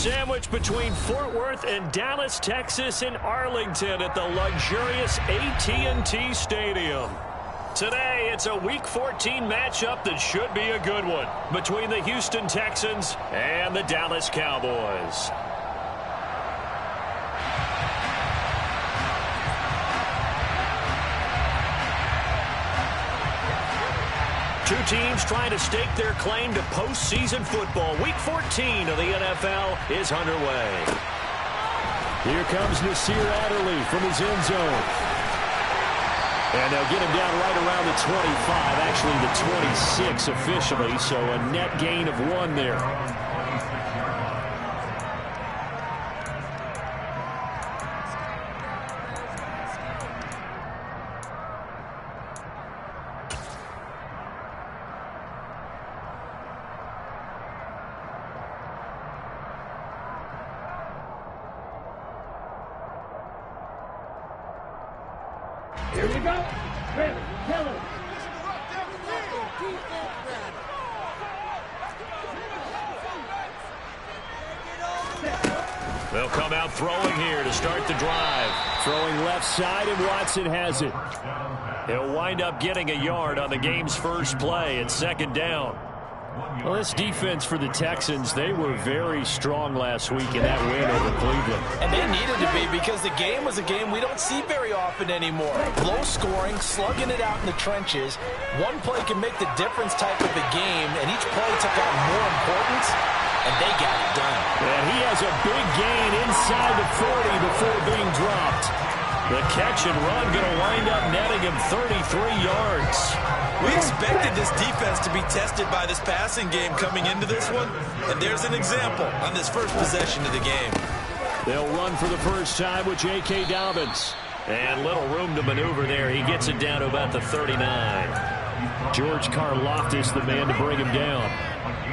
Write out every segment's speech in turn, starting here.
Sandwiched between Fort Worth and Dallas, Texas in Arlington at the luxurious AT&T Stadium. Today, it's a Week 14 matchup that should be a good one between the Houston Texans and the Dallas Cowboys. Two teams trying to stake their claim to postseason football. Week 14 of the NFL is underway. Here comes Nasir Adderley from his end zone. And they'll get him down right around the 25, actually the 26 officially, so a net gain of 1 there. Here we go. Ready, Kelly. They'll come out throwing here to start the drive. Throwing left side, and Watson has it. He'll wind up getting a yard on the game's first play at 2nd down. Well, this defense for the Texans, they were very strong last week in that win over Cleveland. And they needed to be, because the game was a game we don't see very often anymore. Low scoring, slugging it out in the trenches. One play can make the difference type of a game, and each play took on more importance, and they got it done. And he has a big gain inside the 40 before being dropped. The catch and run going to wind up netting him 33 yards. We expected this defense to be tested by this passing game coming into this one, and there's an example on this first possession of the game. They'll run for the first time with J.K. Dobbins. And little room to maneuver there. He gets it down to about the 39. George Karlaftis, the man to bring him down.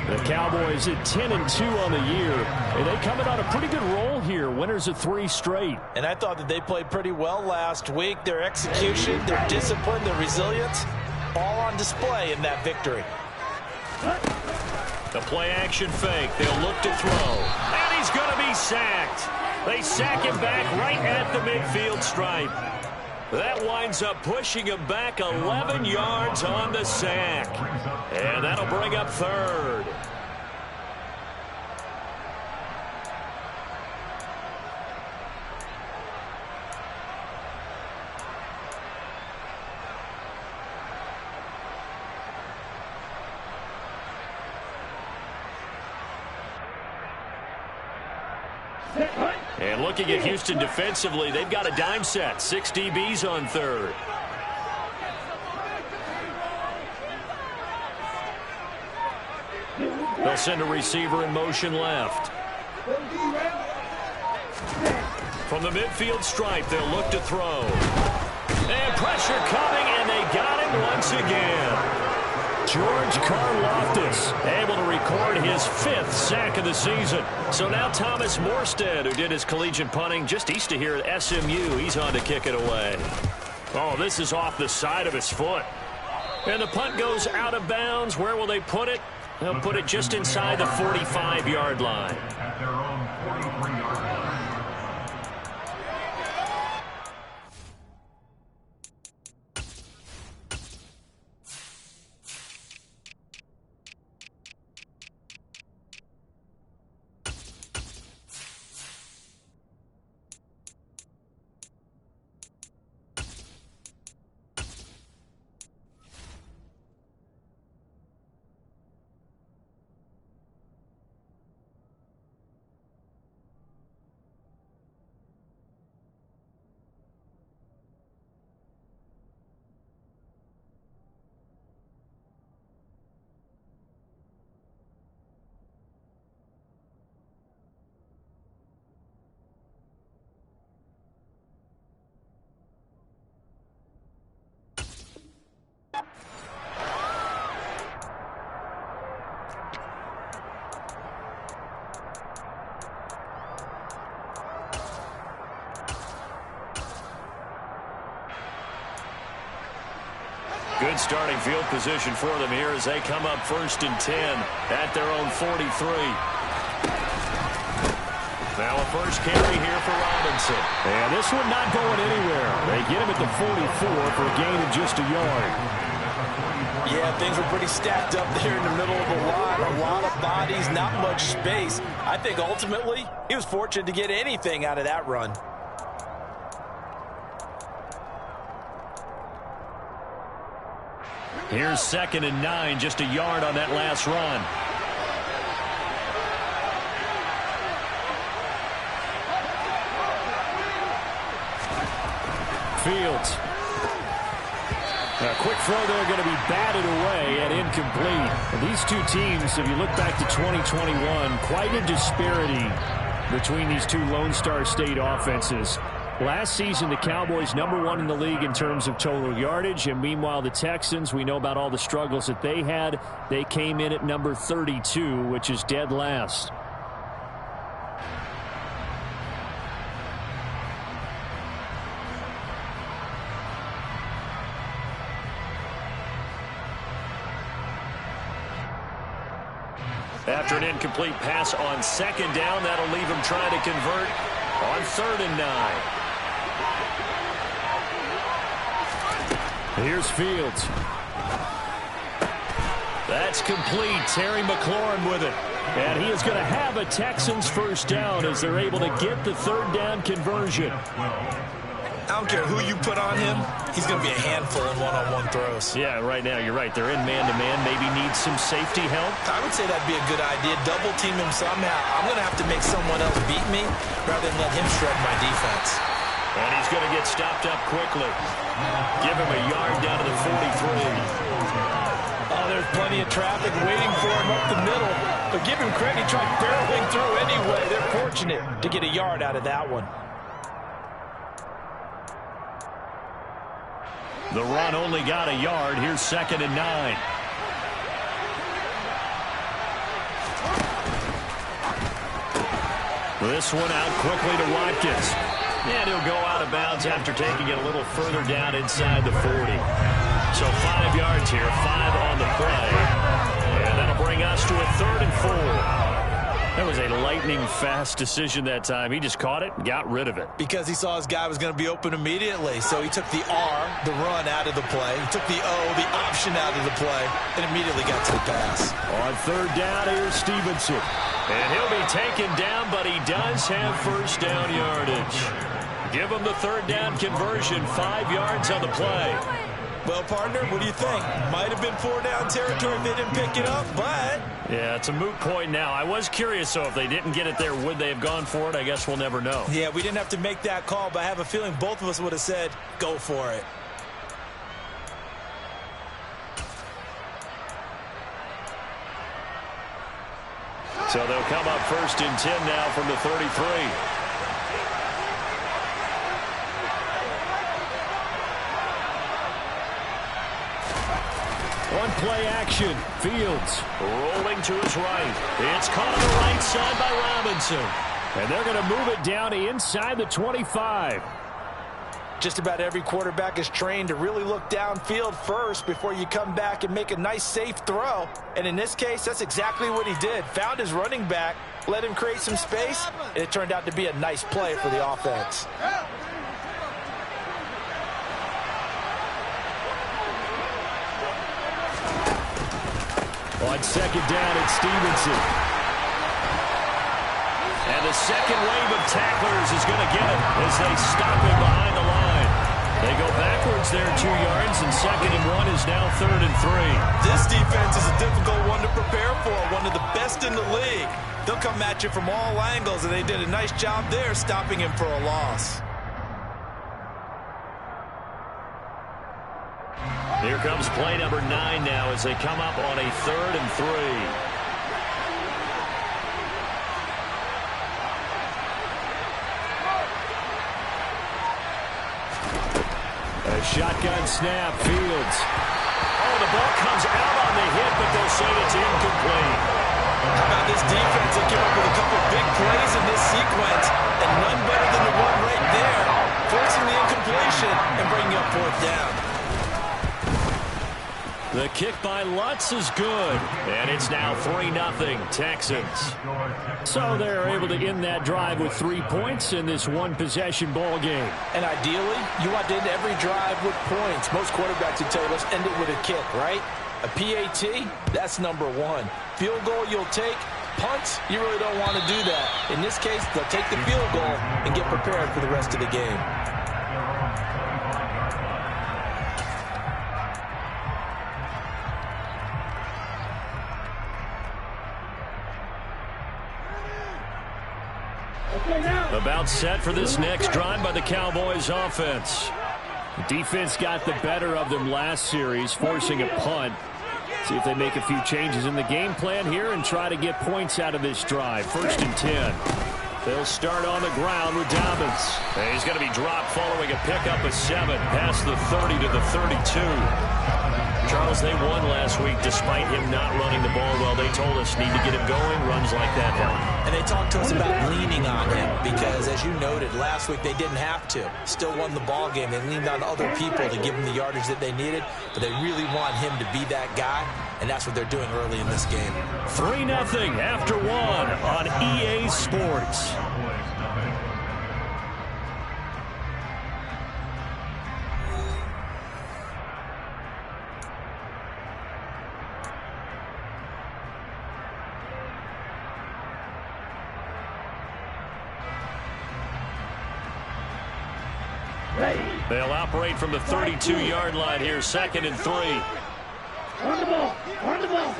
The Cowboys at 10-2 on the year, and they coming on a pretty good roll here. Winners of 3 straight. And I thought that they played pretty well last week. Their execution, their discipline, their resilience, all on display in that victory. The play-action fake. They'll look to throw. And he's going to be sacked. They sack him back right at the midfield stripe. That winds up pushing him back 11 yards on the sack. And that'll bring up 3rd. And looking at Houston defensively, they've got a dime set. 6 DBs on 3rd. They'll send a receiver in motion left. From the midfield stripe, they'll look to throw. And pressure coming, and they got him once again. George Karlaftis able to record his 5th sack of the season. So now Thomas Morstead, who did his collegiate punting just east of here at SMU, he's on to kick it away. Oh, this is off the side of his foot. And the punt goes out of bounds. Where will they put it? They'll put it just inside the 45-yard line. At their own 43-yard line. Good starting field position for them here as they come up 1st and 10 at their own 43. Now a first carry here for Robinson. And this one not going anywhere. They get him at the 44 for a gain of just a yard. Yeah, things were pretty stacked up there in the middle of the line. A lot of bodies, not much space. I think ultimately he was fortunate to get anything out of that run. Here's 2nd and 9, just a yard on that last run. Fields. A quick throw there, going to be batted away and incomplete. And these two teams, if you look back to 2021, quite a disparity between these two Lone Star State offenses. Last season, the Cowboys #1 in the league in terms of total yardage. And meanwhile, the Texans, we know about all the struggles that they had. They came in at number 32, which is dead last. After an incomplete pass on 2nd down, that'll leave him trying to convert on 3rd and 9. Here's Fields. That's complete. Terry McLaurin with it. And he is going to have a Texans first down as they're able to get the 3rd down conversion. I don't care who you put on him, he's going to be a handful in one-on-one throws. Yeah, right now, you're right. They're in man-to-man. Maybe needs some safety help. I would say that'd be a good idea. Double team him somehow. I'm going to have to make someone else beat me rather than let him shred my defense. And he's going to get stopped up quickly. Give him a yard down to the 43. Oh, there's plenty of traffic waiting for him up the middle. But give him credit, he tried barreling through anyway. They're fortunate to get a yard out of that one. The run only got a yard. Here's 2nd and 9. This one out quickly to Watkins. And he'll go out of bounds after taking it a little further down inside the 40. So 5 yards here, 5 on the play. And that'll bring us to a 3rd and 4. That was a lightning-fast decision that time. He just caught it and got rid of it. Because he saw his guy was going to be open immediately. So he took the R, the run, out of the play. He took the O, the option, out of the play, and immediately got to the pass. On 3rd down, here's Stevenson. And he'll be taken down, but he does have first down yardage. Give him the 3rd down conversion, 5 yards on the play. Well, partner, what do you think? Might have been 4-down territory if they didn't pick it up, but... Yeah, it's a moot point now. I was curious, so if they didn't get it there, would they have gone for it? I guess we'll never know. Yeah, we didn't have to make that call, but I have a feeling both of us would have said, go for it. So they'll come up 1st and 10 now from the 33. One play action. Fields. Rolling to his right. It's caught on the right side by Robinson. And they're going to move it down inside the 25. Just about every quarterback is trained to really look downfield first before you come back and make a nice, safe throw. And in this case, that's exactly what he did. Found his running back, let him create some space, and it turned out to be a nice play for the offense. On 2nd down, it's Stevenson. And the second wave of tacklers is going to get him as they stop him behind the line. They go backwards there 2 yards, and 2nd and 1 is now 3rd and 3. This defense is a difficult one to prepare for, one of the best in the league. They'll come at you from all angles, and they did a nice job there stopping him for a loss. Here comes play number 9 now as they come up on a 3rd and 3. A shotgun snap. Fields. Oh, the ball comes out on the hit, but they'll say it's incomplete. How about this defense? They came up with a couple big plays in this sequence, and none better than the one right there, forcing the incompletion and bringing up 4th down. The kick by Lutz is good. And it's now 3-0 Texans. So they're able to end that drive with 3 points in this one-possession ball game. And ideally, you want to end every drive with points. Most quarterbacks would tell you, let's end it with a kick, right? A PAT, that's number one. Field goal you'll take. Punts, you really don't want to do that. In this case, they'll take the field goal and get prepared for the rest of the game. About set for this next drive by the Cowboys offense. The defense got the better of them last series, forcing a punt. See if they make a few changes in the game plan here and try to get points out of this drive. 1st and 10. They'll start on the ground with Dobbins. And he's going to be dropped following a pickup of 7 past the 30 to the 32. Charles, they won last week despite him not running the ball well. They told us need to get him going. Runs like that help. And they talked to us about leaning on him because, as you noted, last week they didn't have to. Still won the ball game. They leaned on other people to give them the yardage that they needed, but they really want him to be that guy, and that's what they're doing early in this game. 3-0 after 1 on EA Sports. They'll operate from the 32-yard line here, 2nd and 3. On the ball. On the ball.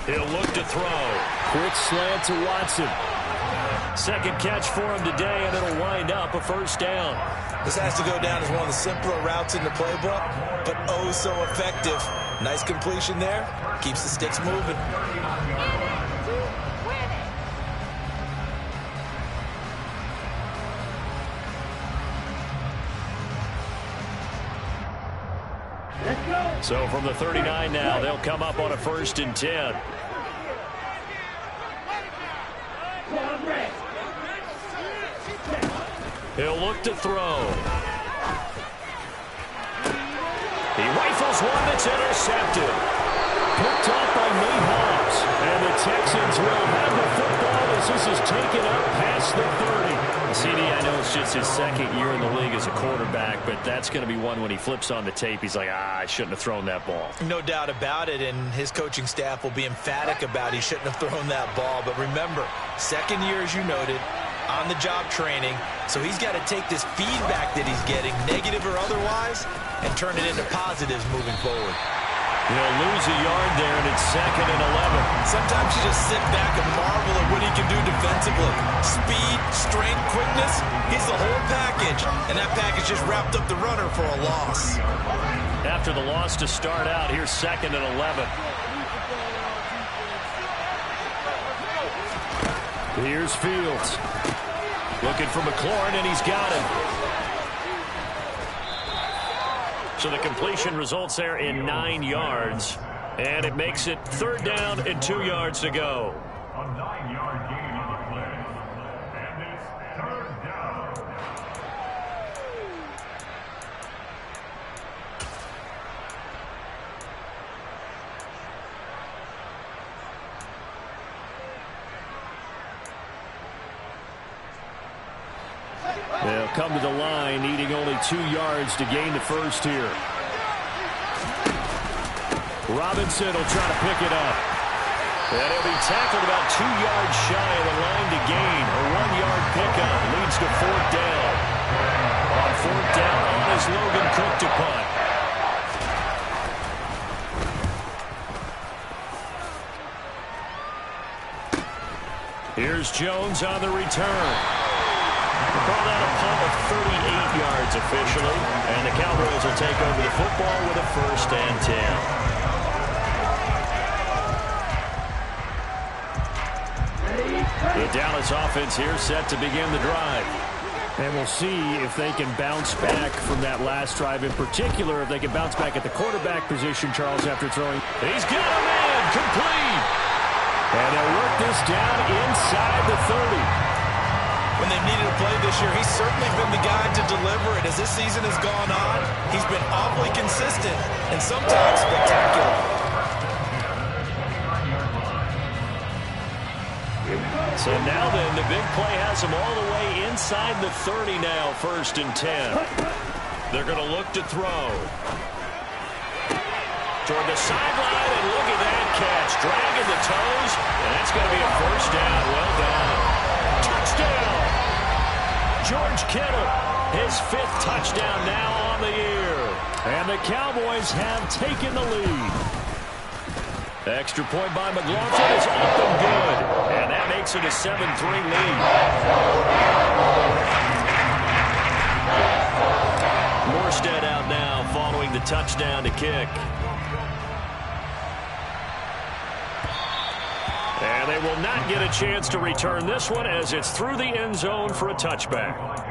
He'll look to throw. Quick slant to Watson. Second catch for him today, and it'll wind up a 1st down. This has to go down as one of the simpler routes in the playbook, but oh so effective. Nice completion there. Keeps the sticks moving. So from the 39 now, they'll come up on a 1st and 10. He'll look to throw. He rifles one that's intercepted. Picked off by Nate Hobbs. And the Texans will have the football as this is taken up past the 30. CD, I know it's just his 2nd year in the league as a quarterback, but that's going to be one when he flips on the tape, he's like, I shouldn't have thrown that ball. No doubt about it, and his coaching staff will be emphatic about he shouldn't have thrown that ball. But remember, 2nd year, as you noted, on-the-job training, so he's got to take this feedback that he's getting, negative or otherwise, and turn it into positives moving forward. He'll lose a yard there, and it's 2nd and 11. Sometimes you just sit back and marvel at what he can do defensively. Speed, strength, quickness, he's the whole package. And that package just wrapped up the runner for a loss. After the loss to start out, here's 2nd and 11. Here's Fields. Looking for McLaurin, and he's got him. So the completion results there in 9 yards. And it makes it 3rd down and 2 yards to go. A 9-yard gain on the play. And it's 3rd down. They'll come to the line, needing only 2 yards to gain the 1st here. Robinson will try to pick it up. And he'll be tackled about 2 yards shy of the line to gain. A 1-yard pickup leads to 4th down. On 4th down, on is Logan Cook to punt. Here's Jones on the return. Call that a punt of 38 yards officially. And the Cowboys will take over the football with a 1st and 10. The Dallas offense here set to begin the drive. And we'll see if they can bounce back from that last drive. In particular, if they can bounce back at the quarterback position, Charles, after throwing. He's got a man, complete. And they'll work this down inside the 30. when they've needed a play this year. He's certainly been the guy to deliver it. As this season has gone on, he's been awfully consistent and sometimes spectacular. So now then, the big play has them all the way inside the 30 now, 1st and 10. They're going to look to throw. Toward the sideline, and look at that catch. Dragging the toes, and that's going to be a 1st down. Well done. Touchdown! George Kittle, his 5th touchdown now on the year. And the Cowboys have taken the lead. Extra point by McLaughlin is up and good. And that makes it a 7-3 lead. Morstead out now following the touchdown to kick. And they will not get a chance to return this one as it's through the end zone for a touchback.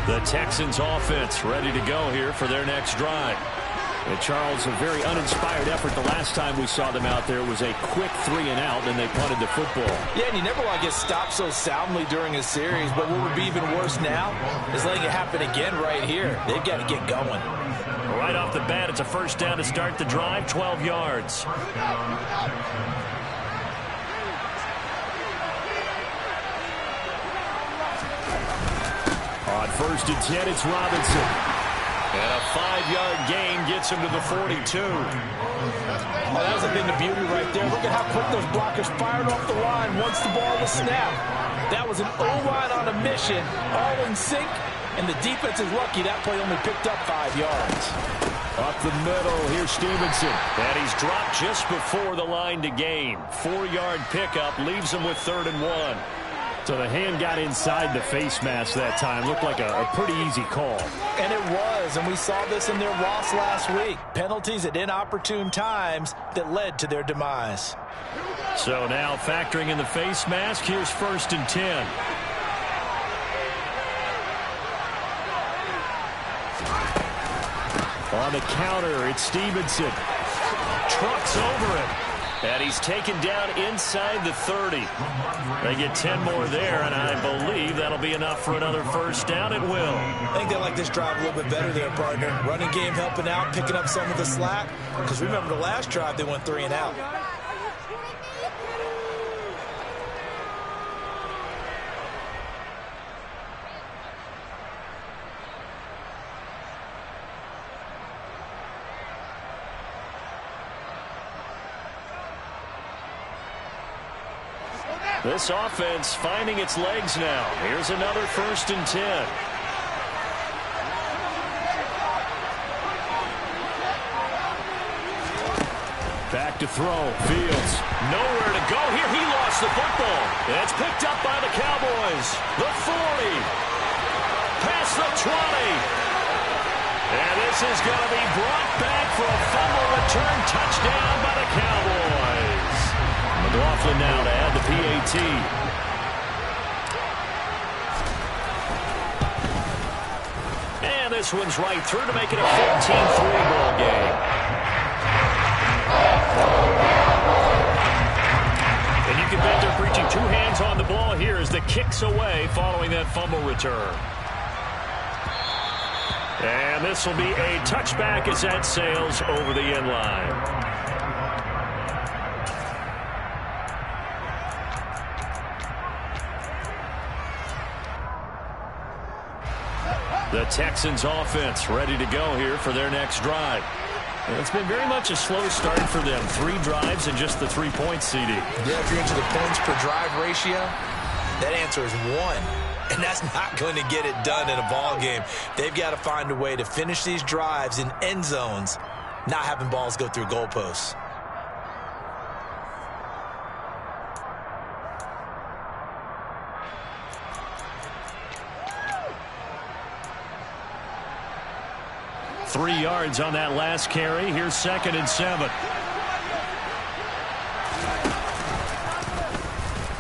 The Texans offense ready to go here for their next drive. And Charles, a very uninspired effort the last time we saw them out there. It was a quick 3-and-out, and they punted the football. Yeah, and you never want to get stopped so soundly during a series, but what would be even worse now is letting it happen again right here. They've got to get going. Right off the bat, it's a 1st down to start the drive, 12 yards. On 1st and 10, it's Robinson. And a 5-yard gain gets him to the 42. Oh, that was a thing of beauty right there. Look at how quick those blockers fired off the line once the ball was snapped. That was an O-line on a mission, all in sync, and the defense is lucky that play only picked up 5 yards. Up the middle, here's Stevenson. And he's dropped just before the line to gain. 4-yard pickup leaves him with 3rd and 1. So the hand got inside the face mask that time. Looked like a pretty easy call. And it was, and we saw this in their loss last week. Penalties at inopportune times that led to their demise. So now factoring in the face mask, here's 1st and 10. On the counter, it's Stevenson. Trucks over him. And he's taken down inside the 30. They get 10 more there, and I believe that'll be enough for another 1st down. It will. I think they like this drive a little bit better there, partner. Running game helping out, picking up some of the slack. Because remember the last drive, they went 3-and-out. This offense finding its legs now. Here's another 1st and 10. Back to throw. Fields. Nowhere to go here. He lost the football. It's picked up by the Cowboys. The 40. Past the 20. And this is going to be brought back for a fumble return touchdown by the Cowboys. McLaughlin now to add the PAT. And this one's right through to make it a 14-3 ball game. And you can bet they're preaching 2 hands on the ball here as the kick's away following that fumble return. And this will be a touchback as that sails over the end line. The Texans offense ready to go here for their next drive. And it's been very much a slow start for them. 3 drives and just the 3 points, CD. Yeah, if you're into the points per drive ratio, that answer is 1. And that's not going to get it done in a ball game. They've got to find a way to finish these drives in end zones, not having balls go through goalposts. Three yards on that last carry. Here's 2nd and 7.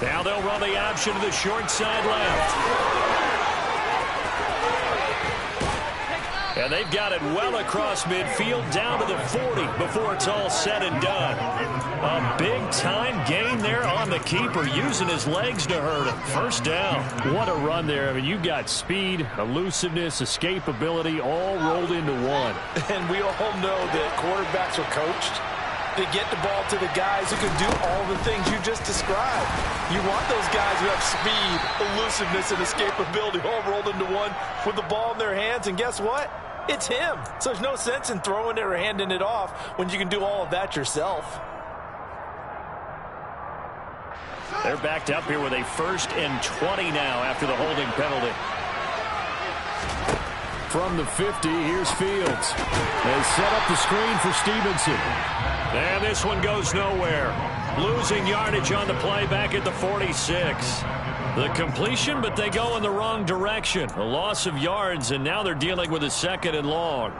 Now they'll run the option to the short side left. And they've got it well across midfield down to the 40 before it's all said and done. A big-time gain there on the keeper, using his legs to hurt him. First down. What a run there. I mean, you've got speed, elusiveness, escapability all rolled into one. And we all know that quarterbacks are coached. They get the ball to the guys who can do all the things you just described. You want those guys who have speed, elusiveness, and escapability all rolled into one with the ball in their hands. And guess what? It's him. So there's no sense in throwing it or handing it off when you can do all of that yourself. They're backed up here with a 1st and 20 now after the holding penalty. From the 50, here's Fields. They set up the screen for Stevenson. And this one goes nowhere. Losing yardage on the play back at the 46. The completion, but they go in the wrong direction. A loss of yards, and now they're dealing with a 2nd and long.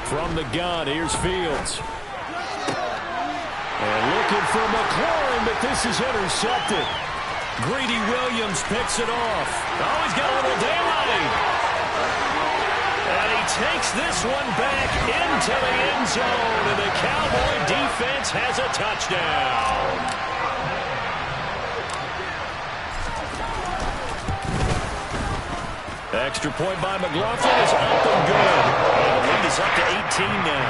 From the gun, here's Fields. And looking for McLaurin, but this is intercepted. Greedy Williams picks it off. Oh, he's got a little daylight. And he takes this one back into the end zone, and the Cowboy defense has a touchdown. Extra point by McLaughlin is up and good. And the lead is up to 18 now.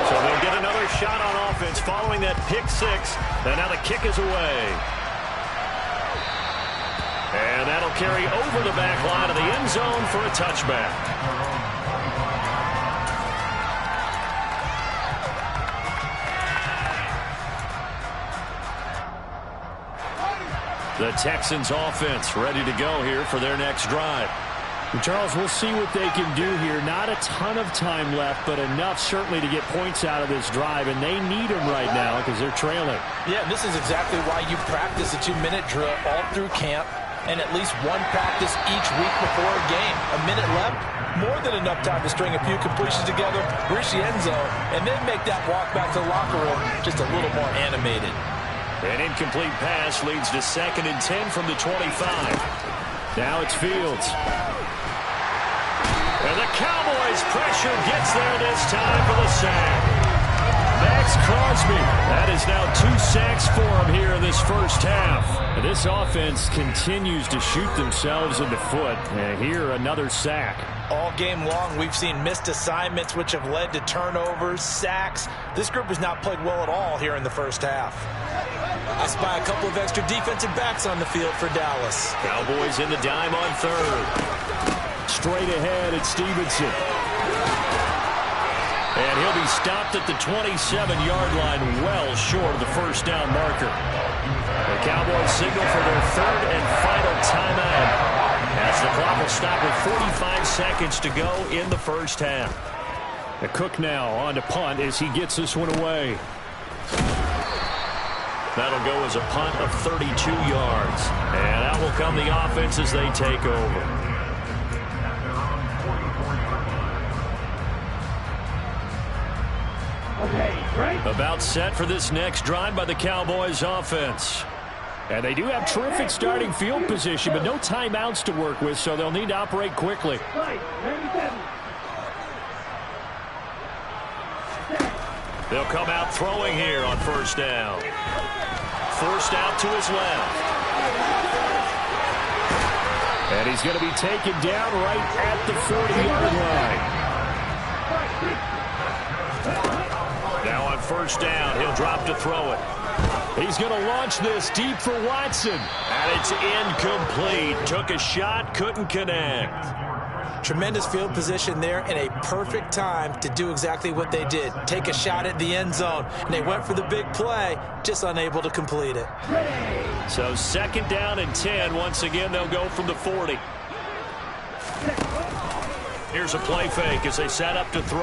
So they'll get another shot on offense following that pick 6. And now the kick is away. And that'll carry over the back line of the end zone for a touchback. The Texans offense ready to go here for their next drive. Charles, we'll see what they can do here. Not a ton of time left, but enough certainly to get points out of this drive, and they need them right now because they're trailing. Yeah, this is exactly why you practice a 2-minute drill all through camp and at least one practice each week before a game. A minute left, more than enough time to string a few completions together, reach the end zone, and then make that walk back to the locker room just a little more animated. An incomplete pass leads to 2nd and 10 from the 25. Now it's Fields. And the Cowboys' pressure gets there this time for the sack. Max Crosby. That is now 2 sacks for him here in this first half. And this offense continues to shoot themselves in the foot. And here, another sack. All game long, we've seen missed assignments, which have led to turnovers, sacks. This group has not played well at all here in the first half. I spy a couple of extra defensive backs on the field for Dallas. Cowboys in the dime on 3rd. Straight ahead at Stevenson. And he'll be stopped at the 27-yard line, well short of the first down marker. The Cowboys signal for their 3rd and final timeout, as the clock will stop with 45 seconds to go in the first half. The Cook now on to punt as he gets this one away. That'll go as a punt of 32 yards. And out will come the offense as they take over. About set for this next drive by the Cowboys offense. And they do have terrific starting field position, but no timeouts to work with, so they'll need to operate quickly. They'll come out throwing here on 1st down. Forced out to his left. And he's going to be taken down right at the 40-yard line. Now on 1st down, he'll drop to throw it. He's going to launch this deep for Watson. And it's incomplete. Took a shot, couldn't connect. Tremendous field position there and a perfect time to do exactly what they did. Take a shot at the end zone. And they went for the big play, just unable to complete it. So 2nd down and 10. Once again, they'll go from the 40. Here's a play fake as they set up to throw.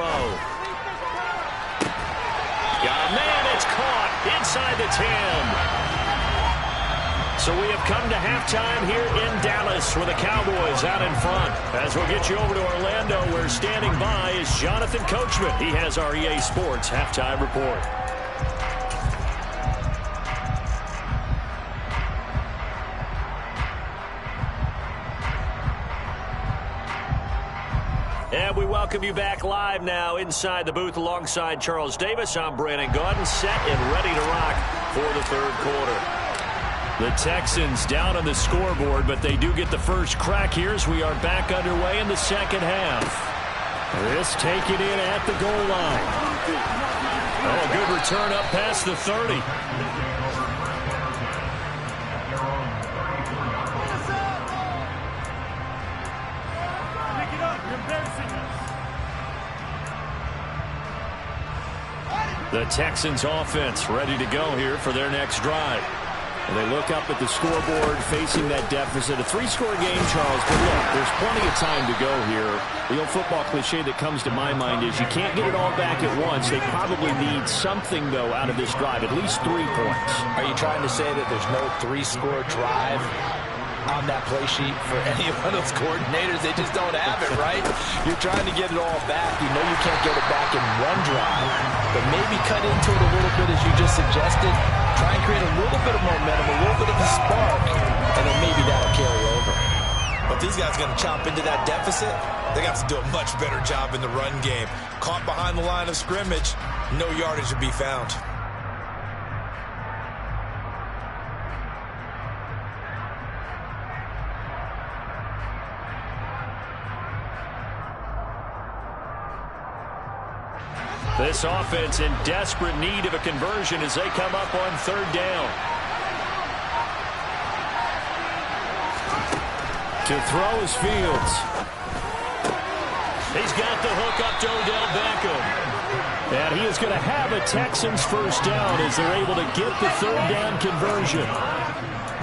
Got a man, it's caught inside the 10. So we have come to halftime here in Dallas with the Cowboys out in front. As we'll get you over to Orlando, where standing by is Jonathan Coachman. He has our EA Sports halftime report. And we welcome you back live now inside the booth alongside Charles Davis. I'm Brandon Gaudin, set and ready to rock for the third quarter. The Texans down on the scoreboard, but they do get the first crack here as we are back underway in the second half. This taken in at the goal line. Oh, a good return up past the 30. The Texans offense ready to go here for their next drive. And they look up at the scoreboard facing that deficit. A three-score game, Charles, but look, there's plenty of time to go here. The old football cliche that comes to my mind is you can't get it all back at once. They probably need something, though, out of this drive, at least 3 points. Are you trying to say that there's no three-score drive on that play sheet for any of those coordinators? They just don't have it, right? You're trying to get it all back. You know you can't get it back in one drive, but maybe cut into it a little bit as you just suggested. Try and create a little bit of momentum, a little bit of a spark, and then maybe that'll carry over. But these guys are going to chop into that deficit. They got to do a much better job in the run game. Caught behind the line of scrimmage, no yardage to be found. This offense in desperate need of a conversion as they come up on third down. To throw is Fields. He's got the hook up to Odell Beckham. And he is going to have a Texans first down as they're able to get the third down conversion.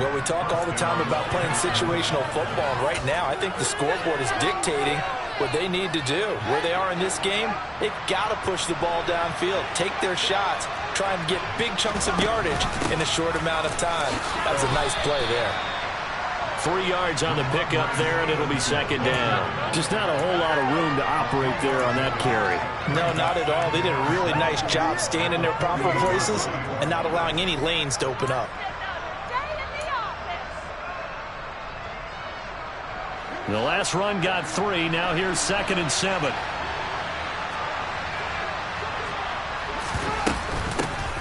Well, we talk all the time about playing situational football, and right now I think the scoreboard is dictating what they need to do. Where they are in this game, they've got to push the ball downfield, take their shots, try and get big chunks of yardage in a short amount of time. That was a nice play there. 3 yards on the pickup there, and it'll be second down. Just not a whole lot of room to operate there on that carry. No, not at all. They did a really nice job staying in their proper places and not allowing any lanes to open up. The last run got 3. Now here's 2nd and 7.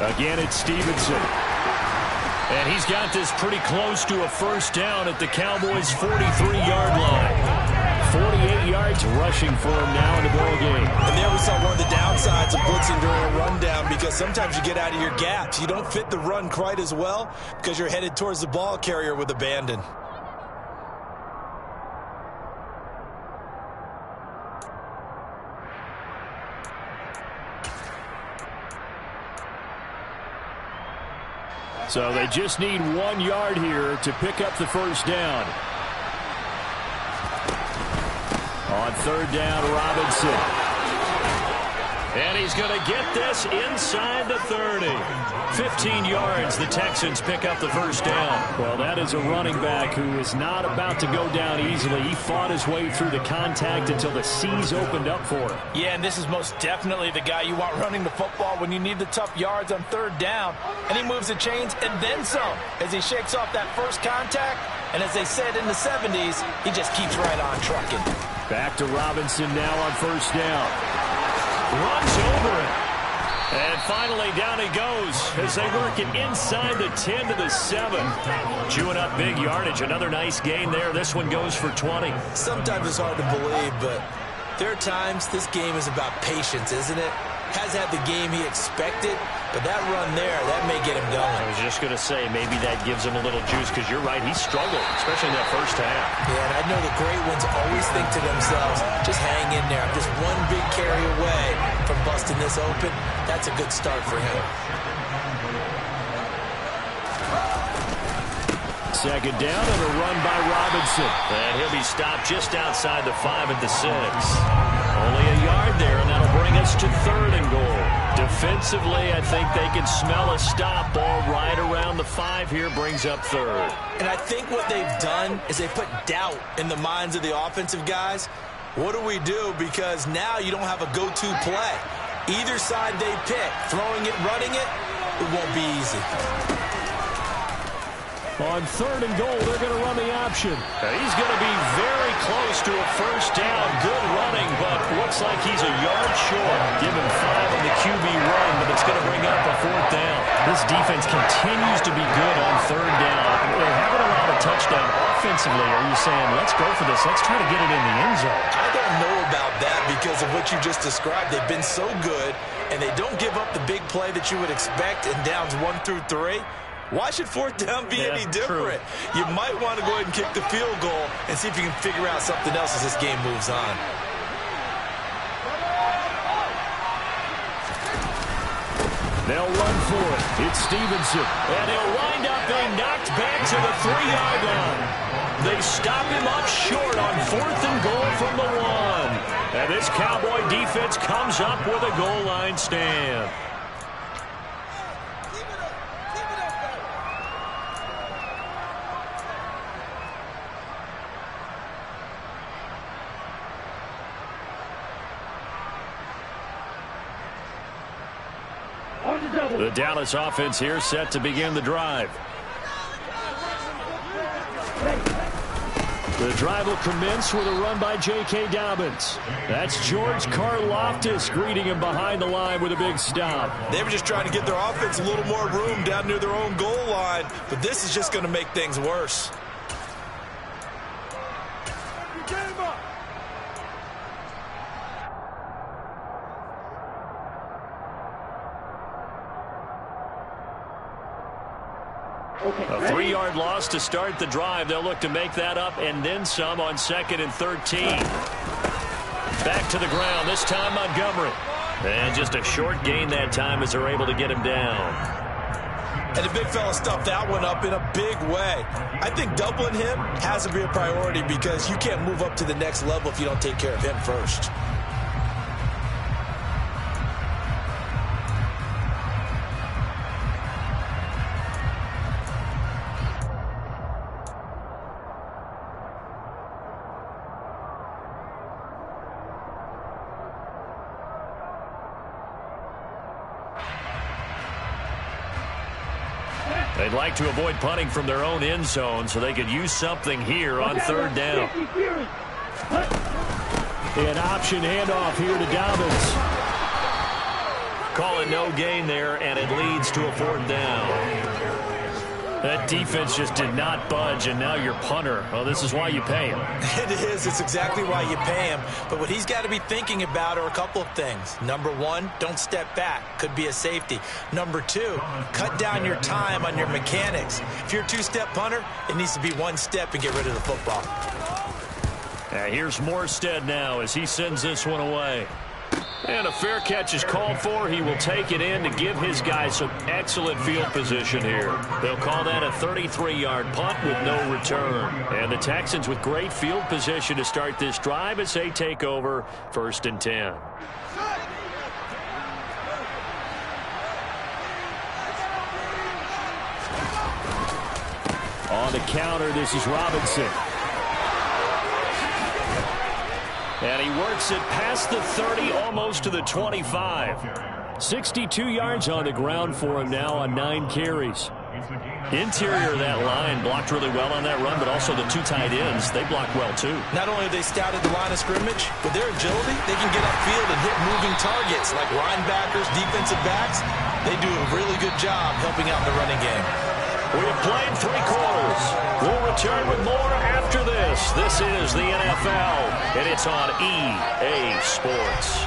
Again, it's Stevenson. And he's got this pretty close to a first down at the Cowboys' 43-yard line. 48 yards rushing for him now in the ball game. And there we saw one of the downsides of blitzing during a rundown, because sometimes you get out of your gaps. You don't fit the run quite as well because you're headed towards the ball carrier with abandon. So they just need 1 yard here to pick up the first down. On third down, Robinson. And he's going to get this inside the 30. 15 yards, the Texans pick up the first down. Well, that is a running back who is not about to go down easily. He fought his way through the contact until the C's opened up for him. Yeah, and this is most definitely the guy you want running the football when you need the tough yards on third down. And he moves the chains and then some as he shakes off that first contact. And as they said in the 70s, he just keeps right on trucking. Back to Robinson now on first down. Runs over it. And finally, down he goes as they work it inside the 10 to the 7. Chewing up big yardage. Another nice gain there. This one goes for 20. Sometimes it's hard to believe, but there are times this game is about patience, isn't it? Has had the game he expected, but that run there, that may get him going. I was just going to say, maybe that gives him a little juice, because you're right, he struggled, especially in that first half. Yeah, and I know the great ones always think to themselves, just hang in there. I'm just one big carry away from busting this open. That's a good start for him. Second down and a run by Robinson. And he'll be stopped just outside the 5 at the 6. Only a yard there, and that'll bring us to 3rd and goal. Defensively, I think they can smell a stop. Ball right around the 5 here brings up 3rd. And I think what they've done is they put doubt in the minds of the offensive guys. What do we do? Because now you don't have a go-to play. Either side they pick, throwing it, running it, it won't be easy. On 3rd and goal, they're going to run the option. He's going to be very close to a first down. Good running, but looks like he's a yard short. Give him 5 on the QB run, but it's going to bring up a 4th down. This defense continues to be good on 3rd down. They haven't allowed a touchdown. Offensively, are you saying, let's go for this, let's try to get it in the end zone? I don't know about that because of what you just described. They've been so good, and they don't give up the big play that you would expect in downs 1 through 3. Why should 4th down be any different? True. You might want to go ahead and kick the field goal and see if you can figure out something else as this game moves on. They'll run for it. It's Stevenson. And he'll wind up being knocked back to the 3-yard line. They stop him up short on 4th and goal from the 1. And this Cowboy defense comes up with a goal line stand. The Dallas offense here set to begin the drive. The drive will commence with a run by J.K. Dobbins. That's George Karlaftis greeting him behind the line with a big stop. They were just trying to get their offense a little more room down near their own goal line, but this is just going to make things worse. A 3-yard loss to start the drive. They'll look to make that up and then some on 2nd and 13. Back to the ground, this time Montgomery. And just a short gain that time as they're able to get him down. And the big fella stuffed that one up in a big way. I think doubling him has to be a priority because you can't move up to the next level if you don't take care of him first. They'd like to avoid punting from their own end zone so they could use something here on 3rd down. An option handoff here to Dobbins. Call it no gain there, and it leads to a 4th down. That defense just did not budge, and now your punter. Well, this is why you pay him. It is. It's exactly why you pay him. But what he's got to be thinking about are a couple of things. Number 1, don't step back. Could be a safety. Number 2, cut down your time on your mechanics. If you're a 2-step punter, it needs to be 1 step and get rid of the football. Here's Morstead now as he sends this one away. And a fair catch is called for. He will take it in to give his guys some excellent field position here. They'll call that a 33-yard punt with no return. And the Texans with great field position to start this drive as they take over 1st and 10. On the counter, this is Robinson. And he works it past the 30, almost to the 25. 62 yards on the ground for him now on 9 carries. Interior of that line blocked really well on that run, but also the 2 tight ends, they blocked well too. Not only have they scouted the line of scrimmage, with their agility, they can get upfield and hit moving targets like linebackers, defensive backs. They do a really good job helping out the running game. We have played 3 quarters. We'll return with more after this. This is the NFL, and it's on EA Sports.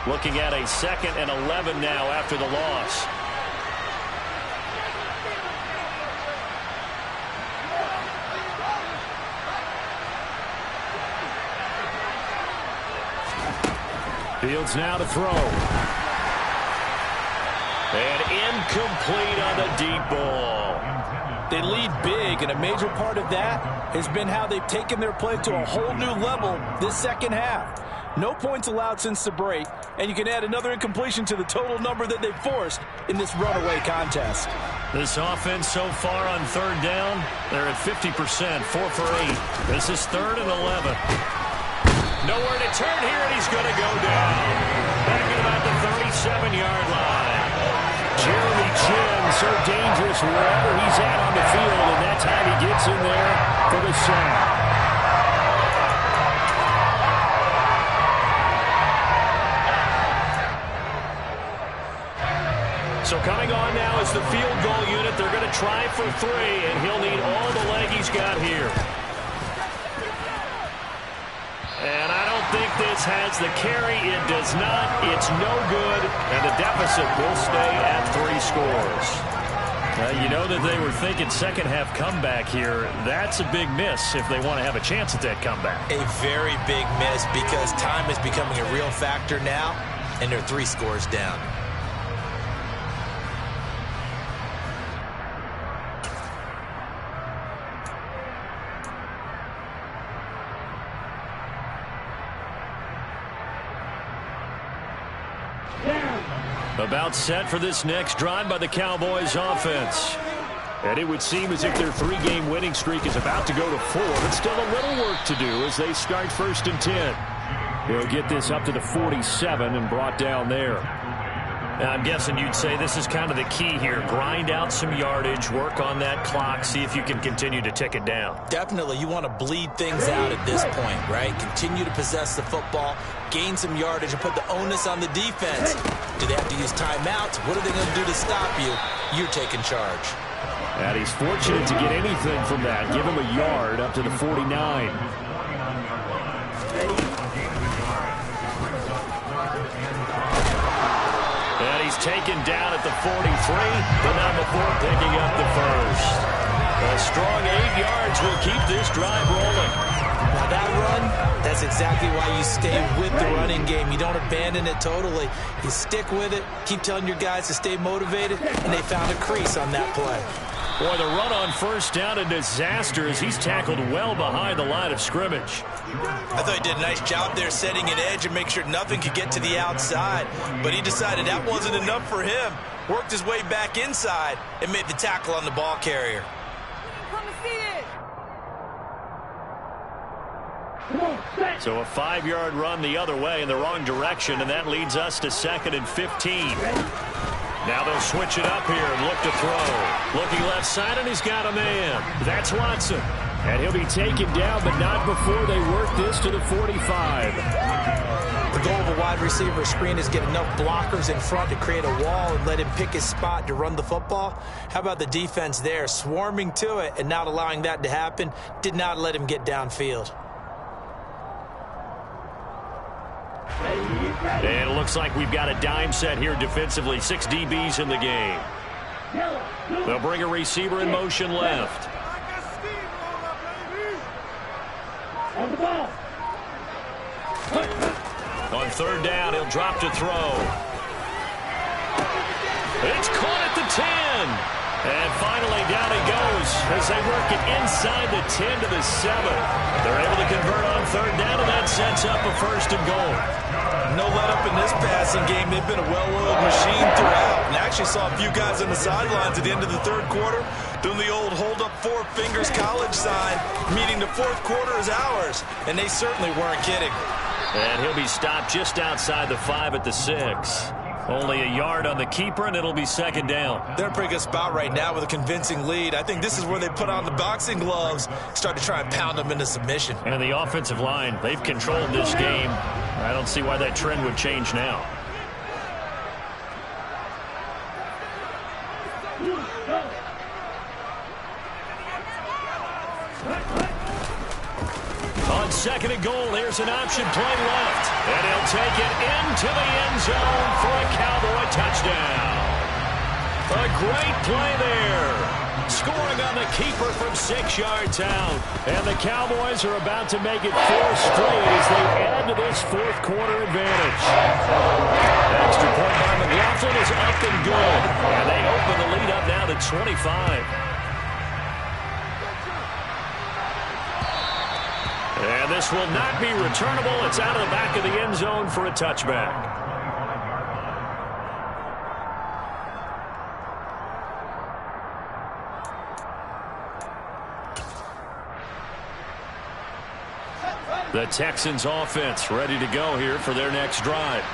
Looking at a 2nd and 11 now after the loss. Fields now to throw. And incomplete on the deep ball. They lead big, and a major part of that has been how they've taken their play to a whole new level this second half. No points allowed since the break, and you can add another incompletion to the total number that they've forced in this runaway contest. This offense so far on 3rd down, they're at 50%, 4 for 8. This is 3rd and 11. Nowhere to turn here, and he's going to go down. Back at about the 37-yard line. Jeremy Chin, so dangerous wherever he's at on the field, and that time he gets in there for the sack. So coming on now is the field goal unit. They're going to try for 3, and he'll need all the leg he's got here. And I don't think this has the carry. It does not. It's no good. And the deficit will stay at 3 scores. You know that they were thinking second half comeback here. That's a big miss if they want to have a chance at that comeback. A very big miss because time is becoming a real factor now, and they're 3 scores down. About set for this next drive by the Cowboys offense. And it would seem as if their 3-game winning streak is about to go to 4, but still a little work to do as they start 1st and 10. They'll get this up to the 47 and brought down there. Now, I'm guessing you'd say this is kind of the key here. Grind out some yardage, work on that clock, see if you can continue to tick it down. Definitely, you want to bleed things out at this point, right? Continue to possess the football, gain some yardage, and put the onus on the defense. Do they have to use timeouts? What are they going to do to stop you? You're taking charge. And he's fortunate to get anything from that. Give him a yard up to the 49. And he's taken down at the 43, but not before picking up the first. A strong 8 yards will keep this drive rolling. Now that run, that's exactly why you stay with the running game. You don't abandon it totally. You stick with it, keep telling your guys to stay motivated, and they found a crease on that play. Boy, the run on 1st down, a disaster as he's tackled well behind the line of scrimmage. I thought he did a nice job there setting an edge and make sure nothing could get to the outside. But he decided that wasn't enough for him. Worked his way back inside and made the tackle on the ball carrier. So a 5-yard run the other way in the wrong direction, and that leads us to 2nd and 15. Now they'll switch it up here and look to throw. Looking left side, and he's got a man. That's Watson. And he'll be taken down, but not before they work this to the 45. The goal of a wide receiver screen is get enough blockers in front to create a wall and let him pick his spot to run the football. How about the defense there, swarming to it and not allowing that to happen? Did not let him get downfield. And it looks like we've got a dime set here defensively. 6 DBs in the game. They'll bring a receiver in motion left. On the ball. On 3rd down, he'll drop to throw. It's caught at the 10. And finally, down he goes as they work it inside the 10 to the 7. They're able to convert on 3rd down, and that sets up a 1st and goal. No let-up in this passing game. They've been a well-oiled machine throughout. And actually saw a few guys on the sidelines at the end of the 3rd quarter doing the old hold-up 4 fingers college sign, meaning the 4th quarter is ours. And they certainly weren't kidding. And he'll be stopped just outside the 5 at the 6. Only a yard on the keeper, and it'll be 2nd down. They're in a pretty good spot right now with a convincing lead. I think this is where they put on the boxing gloves, start to try and pound them into submission. And the offensive line, they've controlled this game. I don't see why that trend would change now. On 2nd and goal. Here's an option play left. And he'll take it into the end zone for a Cowboy touchdown. A great play there. Scoring on the keeper from 6 yards out. And the Cowboys are about to make it 4 straight as they add to this 4th quarter advantage. Extra point by McLaughlin is up and good. And they open the lead up now to 25. And this will not be returnable. It's out of the back of the end zone for a touchback. The Texans offense ready to go here for their next drive.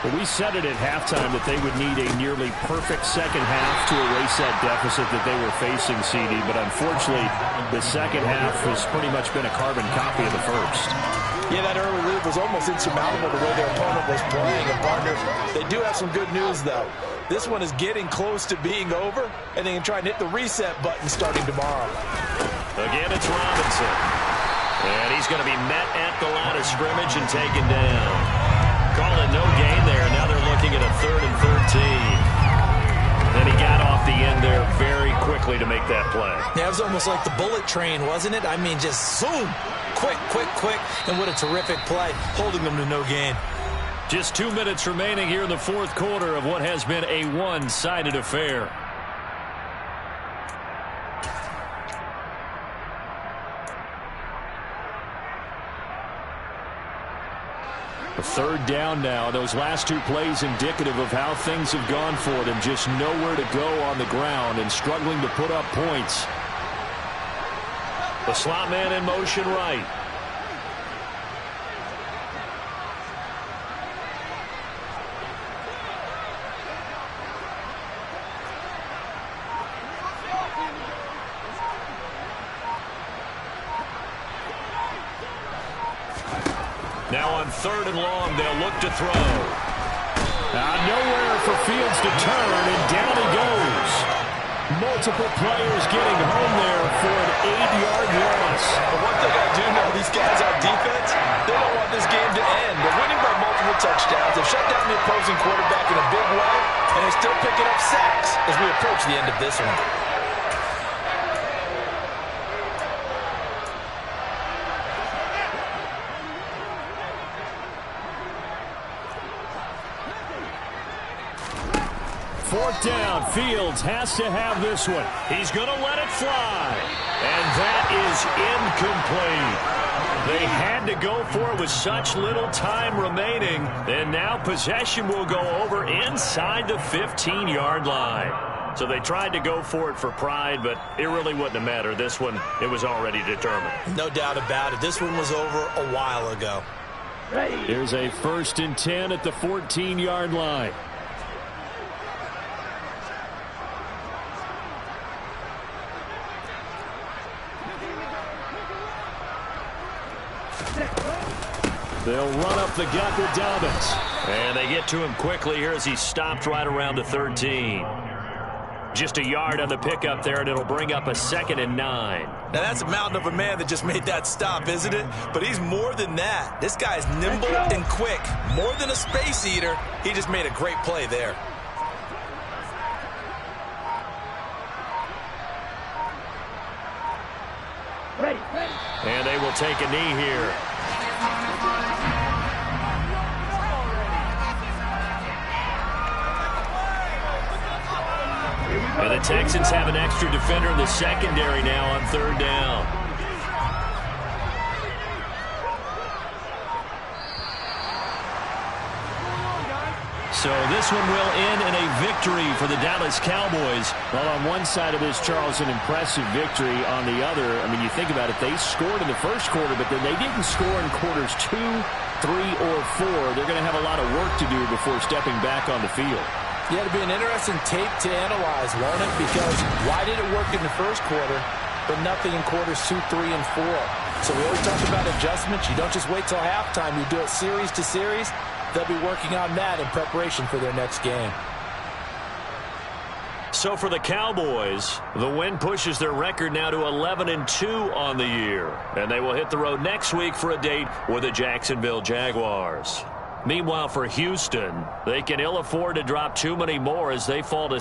Well, we said it at halftime that they would need a nearly perfect second half to erase that deficit that they were facing, CD. But unfortunately, the second half has pretty much been a carbon copy of the first. Yeah, that early lead was almost insurmountable the way their opponent was playing. And, partner, they do have some good news, though. This one is getting close to being over, and they can try and hit the reset button starting tomorrow. Again, it's Robinson. And he's going to be met at the line of scrimmage and taken down. Call it no gain there. Now they're looking at a 3rd and 13. And he got off the end there very quickly to make that play. Yeah, it was almost like the bullet train, wasn't it? I mean, just zoom. Quick, quick, quick. And what a terrific play, holding them to no gain. Just 2 minutes remaining here in the 4th quarter of what has been a one-sided affair. A 3rd down now. Those last 2 plays indicative of how things have gone for them. Just nowhere to go on the ground and struggling to put up points. The slot man in motion right. Now on 3rd and long, they'll look to throw. Nowhere for Fields to turn, and down he goes. Multiple players getting home there for an 8-yard loss. But one thing I do know, these guys on defense, they don't want this game to end. They're winning by multiple touchdowns. They've shut down the opposing quarterback in a big way, and they're still picking up sacks as we approach the end of this one. Fourth down. Fields has to have this one. He's going to let it fly. And that is incomplete. They had to go for it with such little time remaining. And now possession will go over inside the 15-yard line. So they tried to go for it for pride, but it really wouldn't have mattered. This one, it was already determined. No doubt about it. This one was over a while ago. Here's a 1st and 10 at the 14-yard line. They'll run up the gut with Dobbins. And they get to him quickly here as he stopped right around the 13. Just a yard on the pickup there, and it'll bring up a 2nd and 9. Now, that's a mountain of a man that just made that stop, isn't it? But he's more than that. This guy's nimble and quick. More than a space eater. He just made a great play there. And they will take a knee here. And the Texans have an extra defender in the secondary now on 3rd down. So this one will end in a victory for the Dallas Cowboys. Well, on one side of this, Charles, an impressive victory. On the other, I mean, you think about it, they scored in the first quarter, but then they didn't score in quarters 2, 3, or 4. They're going to have a lot of work to do before stepping back on the field. Yeah, it'll be an interesting tape to analyze, won't it? Because why did it work in the first quarter, but nothing in quarters 2, 3, and 4? So we always talk about adjustments. You don't just wait till halftime. You do it series to series. They'll be working on that in preparation for their next game. So for the Cowboys, the win pushes their record now to 11-2 on the year. And they will hit the road next week for a date with the Jacksonville Jaguars. Meanwhile, for Houston, they can ill afford to drop too many more as they fall to